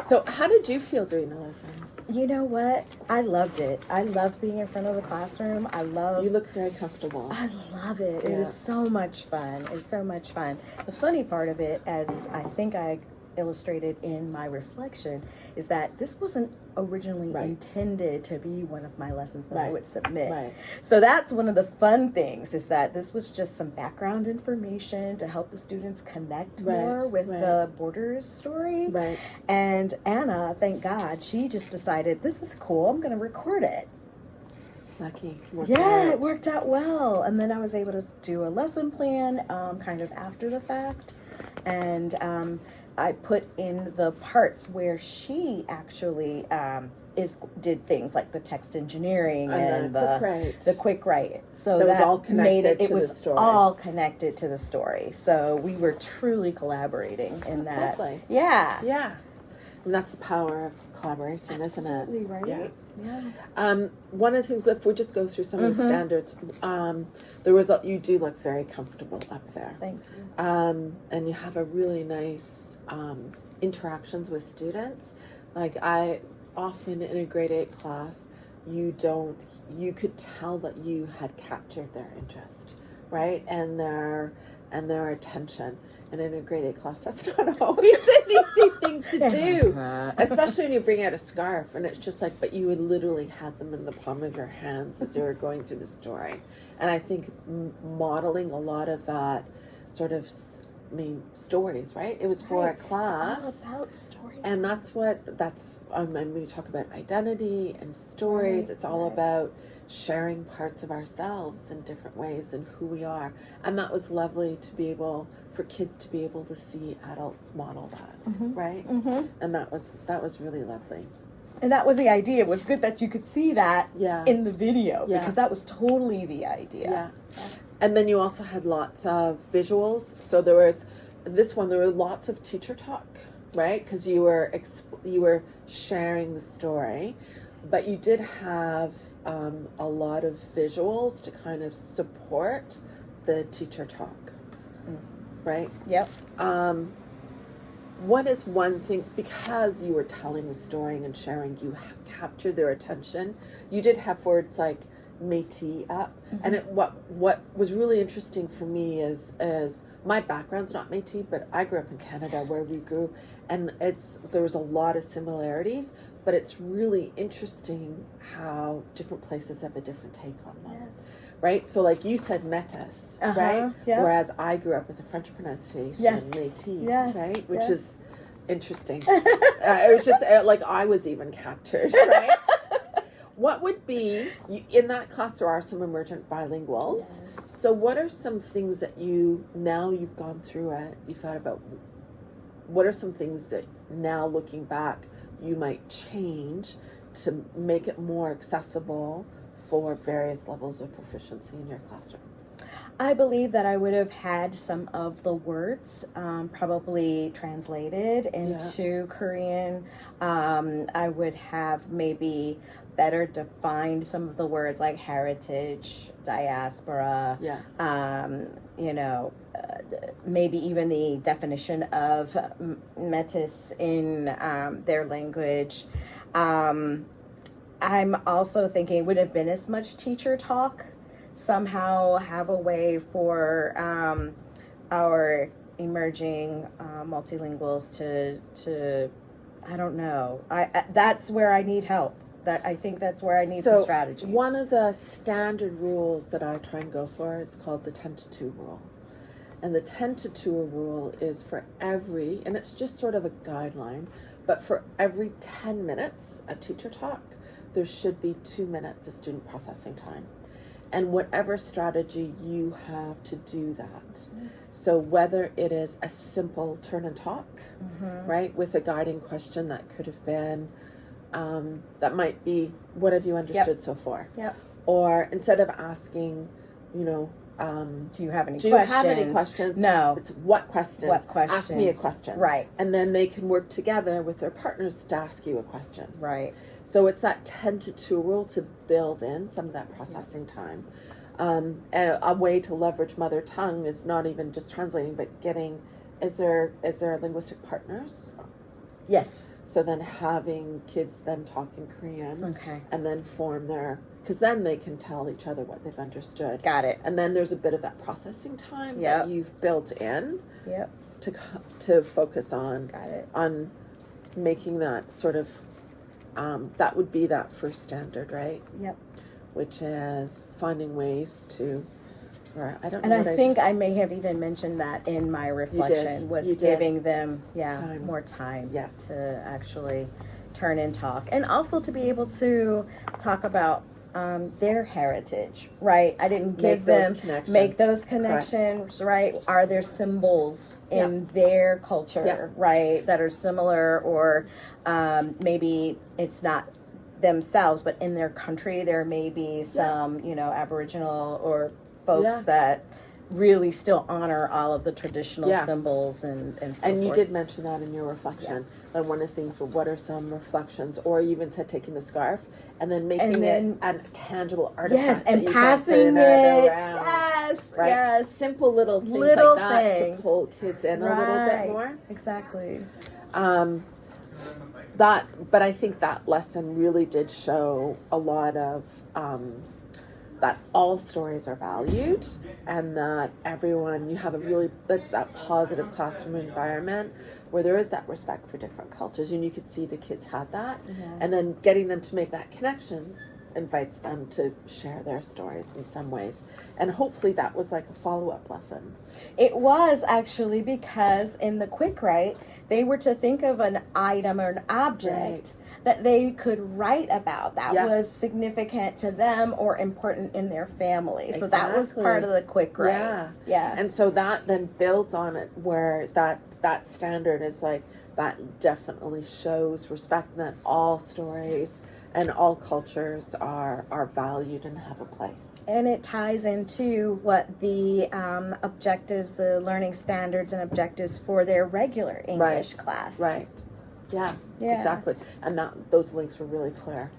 So how did you feel doing the lesson? You know what? I loved it. I love being in front of the classroom. You look very comfortable. I love it. Yeah. It is so much fun. It's so much fun. The funny part of it, as I think I illustrated in my reflection, is that this wasn't originally intended to be one of my lessons that I would submit. Right. So that's one of the fun things, is that this was just some background information to help the students connect more with the Borders story. Right. And Anna, thank God, she just decided, this is cool, I'm going to record it. Lucky. It worked out well. And then I was able to do a lesson plan kind of after the fact. And I put in the parts where she actually did things like the text engineering and the quick write. So that was all connected to the story. All connected to the story. So we were truly collaborating in that. Lovely. Yeah. Yeah. And that's the power of collaboration, isn't it? Absolutely, right? Yeah. One of the things, if we just go through some of the standards, you do look very comfortable up there. Thank you. And you have a really nice interactions with students. Like I often in a grade 8 class, you could tell that you had captured their interest, right? And their attention. And in a grade 8 class, that's not always an easy thing to do, especially when you bring out a scarf and it's just like, but you had literally had them in the palm of your hands as you were going through the story. And I think modeling a lot of that sort of, stories, right? It was for a class. It's all about stories. And when we talk about identity and stories, it's all about sharing parts of ourselves in different ways and who we are. And that was lovely to be able, for kids to be able to see adults model that, right? Mm-hmm. And that was really lovely. And that was the idea. It was good that you could see that in the video, because that was totally the idea. Yeah. And then you also had lots of visuals. So there were lots of teacher talk, right? Because you were sharing the story, but you did have a lot of visuals to kind of support the teacher talk, right? Yep. What is one thing, because you were telling the story and sharing, you captured their attention. You did have words like Métis up, and what was really interesting for me is my background's not Métis, but I grew up in Canada where we grew, and there was a lot of similarities, but it's really interesting how different places have a different take on them. Yes. Right? So like you said Métis, right? Yeah. Whereas I grew up with the French pronunciation, Métis, right? Which is interesting. It was just like I was even captured, right? What would be, in that class there are some emergent bilinguals. Yes. So what are some things that now you've gone through it, you thought about, what are some things that now looking back you might change to make it more accessible for various levels of proficiency in your classroom? I believe that I would have had some of the words probably translated into Korean. I would have maybe better defined some of the words like heritage, diaspora, maybe even the definition of Métis in their language. I'm also thinking, would have been as much teacher talk, somehow have a way for our emerging multilinguals to I don't know. That's where I need help. I think that's where I need some strategies. One of the standard rules that I try and go for is called the 10-to-2 rule. And the 10-to-2 rule is for and it's just sort of a guideline, but for every 10 minutes of teacher talk, there should be 2 minutes of student processing time. And whatever strategy you have to do that. So whether it is a simple turn and talk, right, with a guiding question that could have been, that might be, what have you understood so far? Yep. Or instead of asking, do you have any questions? Do you have any questions? No. It's what questions? What questions? Ask me a question. Right. And then they can work together with their partners to ask you a question. Right. So it's that 10-to-2 rule to build in some of that processing time. And a way to leverage mother tongue is not even just translating, but getting, is there linguistic partners Yes. So then having kids then talk in Korean Okay. and then form their, because then they can tell each other what they've understood. Got it. And then there's a bit of that processing time Yep. that you've built in Yep. to focus on Got it. on making that sort of that would be that first standard, right? Yep. Which is finding ways to, or I don't And know. I think I may have even mentioned that in my reflection was You did. giving them Time. more time Yeah. to actually turn and talk, and also to be able to talk about their heritage, right? I didn't give them make those connections, right? Are there symbols in their culture, right, that are similar, or maybe it's not themselves, but in their country there may be some, Aboriginal or folks that really still honor all of the traditional symbols and so forth. And you did mention that in your reflection. Like one of the things, what are some reflections, or you even said taking the scarf and then making it a tangible artifact. Yes, that and you passing it around. Yes, right? yes. Simple little things Little like that things. to pull kids in a little bit more. Exactly. But I think that lesson really did show a lot of that all stories are valued, and that everyone, you have that's that positive classroom environment where there is that respect for different cultures, and you could see the kids had that, and then getting them to make that connections invites them to share their stories in some ways, and hopefully that was like a follow-up lesson. It was actually, because in the quick write they were to think of an item or an object that they could write about that was significant to them or important in their family. So that was part of the quick write. Yeah. And so that then built on it, where that standard is like, that definitely shows respect, and that all stories and all cultures are valued and have a place. And it ties into what the objectives, the learning standards and objectives for their regular English class. Right. Yeah, exactly. And those links were really clear.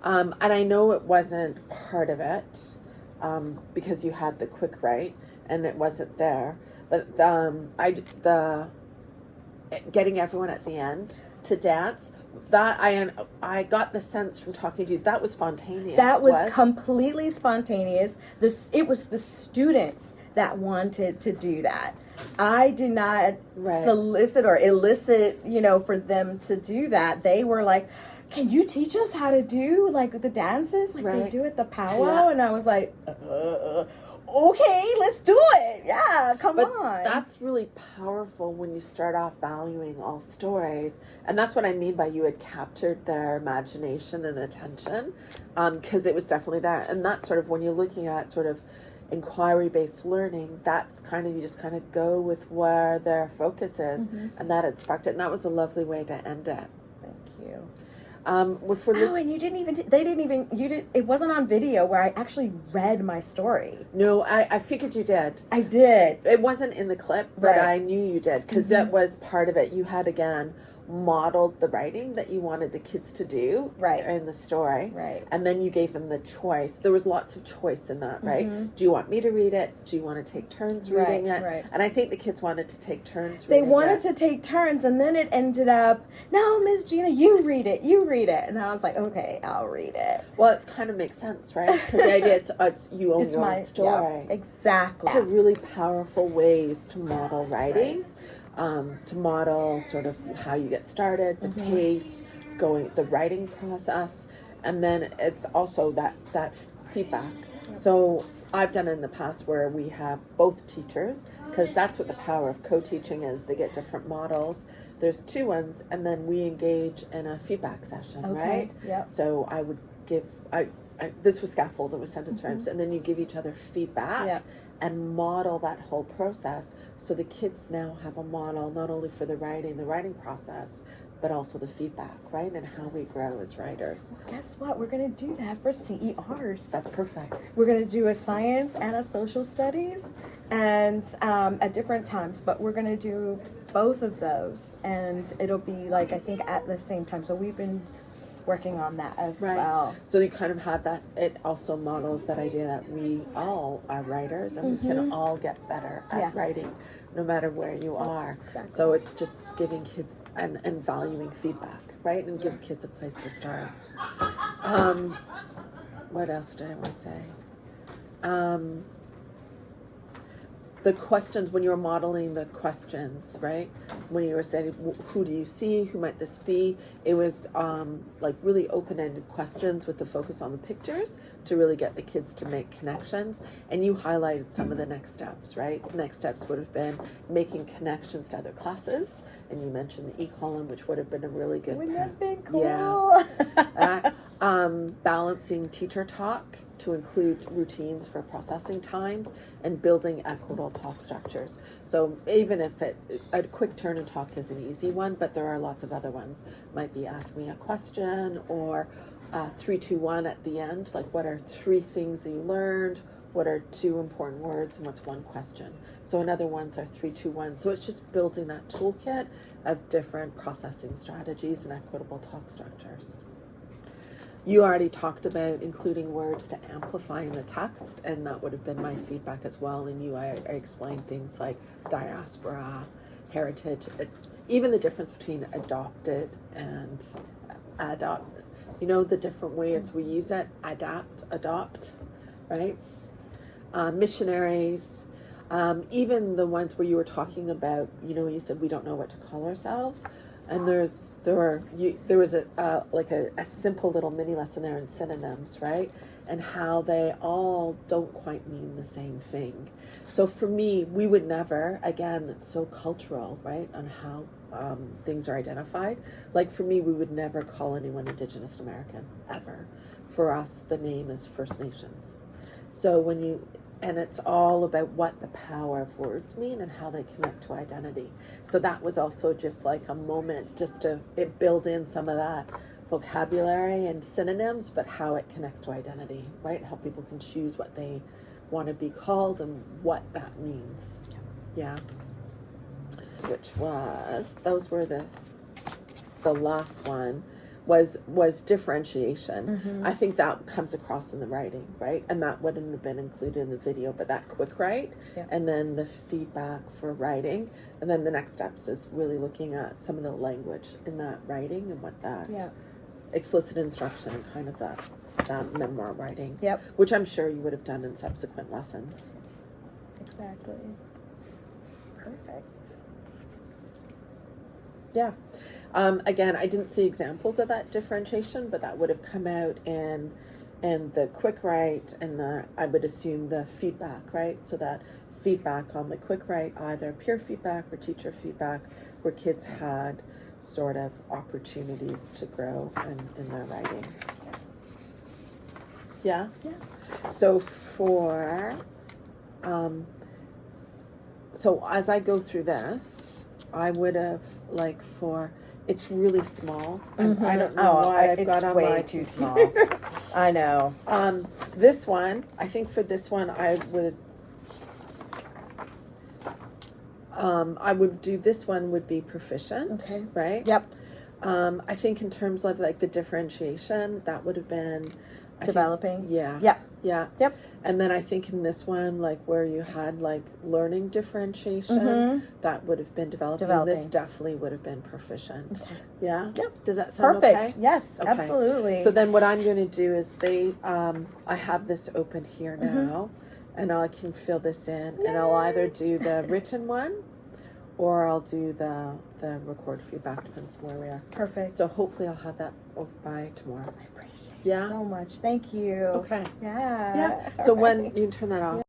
And I know it wasn't part of it because you had the quick write and it wasn't there. But getting everyone at the end to dance, that I got the sense from talking to you that was spontaneous. That was completely spontaneous. It was the students that wanted to do that. I did not solicit or elicit, for them to do that. They were like, "Can you teach us how to do like the dances like they do at the powwow?" And I was like, "Okay, let's do it. Yeah, come on." That's really powerful when you start off valuing all stories, and that's what I mean by you had captured their imagination and attention, because it was definitely there. And that's sort of when you're looking at sort of inquiry-based learning, that's kind of, you just kind of go with where their focus is, and that had sparked it, and that was a lovely way to end it. Thank you. And it wasn't on video where I actually read my story. No, I figured you did. I did. It wasn't in the clip, but I knew you did, because that was part of it. You had, again, modeled the writing that you wanted the kids to do in the story, and then you gave them the choice. There was lots of choice in that, right? Do you want me to read it? Do you want to take turns reading it? And I think the kids wanted to take turns reading it. They wanted to take turns, and then it ended up, "No, Miss Gina, you read it, and I was like, "Okay, I'll read it." Well, it kind of makes sense, right? Because the idea is you own your own story. Exactly. Those are really powerful ways to model writing. To model sort of how you get started, the pace, the writing process, and then it's also that feedback. So I've done it in the past where we have both teachers, because that's what the power of co-teaching is. They get different models. There's two ones, and then we engage in a feedback session, right? Yep. So I would give, this was scaffolded with sentence frames, and then you give each other feedback and model that whole process. So the kids now have a model not only for the writing process, but also the feedback, right? And how we grow as writers. Guess what? We're going to do that for CERs. That's perfect. We're going to do a science and a social studies, and at different times, but we're going to do both of those, and it'll be like, I think at the same time. So we've been working on that as well. So you kind of have that. It also models that idea that we all are writers, and we can all get better at writing no matter where you are. Exactly. So it's just giving kids and valuing feedback, right? And gives kids a place to start. What else did I want to say? The questions, when you were modeling the questions, right? When you were saying, who do you see? Who might this be? It was like really open-ended questions with the focus on the pictures to really get the kids to make connections. And you highlighted some of the next steps, right? Next steps would have been making connections to other classes. And you mentioned the e-column, which would have been a really good. Wouldn't that be cool? Yeah. Balancing teacher talk to include routines for processing times and building equitable talk structures. So even if a quick turn and talk is an easy one, but there are lots of other ones. Might be ask me a question, or 3, 2, 1 at the end. Like, what are 3 things that you learned? What are 2 important words, and what's 1 question? So another ones are 3, 2, 1. So it's just building that toolkit of different processing strategies and equitable talk structures. You already talked about including words to amplifying the text, and that would have been my feedback as well. And I explained things like diaspora, heritage, even the difference between adopted and adopt. You know, the different words we use it, adopt, right? Missionaries, even the ones where you were talking about, you know, you said we don't know what to call ourselves. And there was a simple little mini lesson there in synonyms, right? And how they all don't quite mean the same thing. So for me, we would never, again, it's so cultural, right, on how things are identified. Like for me, we would never call anyone Indigenous American, ever. For us, the name is First Nations. So and it's all about what the power of words mean and how they connect to identity. So that was also just like a moment just to build in some of that vocabulary and synonyms, but how it connects to identity, right? How people can choose what they want to be called and what that means. Yeah. Those were the last one. Was differentiation. Mm-hmm. I think that comes across in the writing, right? And that wouldn't have been included in the video, but that quick write, and then the feedback for writing, and then the next steps is really looking at some of the language in that writing and what that explicit instruction and kind of that memoir writing, which I'm sure you would have done in subsequent lessons. Exactly. Perfect. Yeah. Again, I didn't see examples of that differentiation, but that would have come out in the quick write and I would assume the feedback, right? So that feedback on the quick write, either peer feedback or teacher feedback, where kids had sort of opportunities to grow in their writing. Yeah? Yeah. So so as I go through this, I would have it's really small. Mm-hmm. I don't know why I've got on my... It's way too small. I know. This one, I think for this one, I would do this one would be proficient, right? Yep. I think in terms of like the differentiation, that would have been... Developing? Yeah. Yep. Yeah. Yep. And then I think in this one, like where you had like learning differentiation, that would have been developing. This definitely would have been proficient. Okay. Yeah? Yep. Does that sound perfect? Okay? Yes, okay. Absolutely. So then what I'm going to do is I have this open here now, and I can fill this in. Yay. And I'll either do the written one or I'll do the record feedback, depends where we are. Perfect. So hopefully I'll have that by tomorrow. I appreciate it so much. Thank you. Okay. Yeah. Yeah. So when you can turn that off.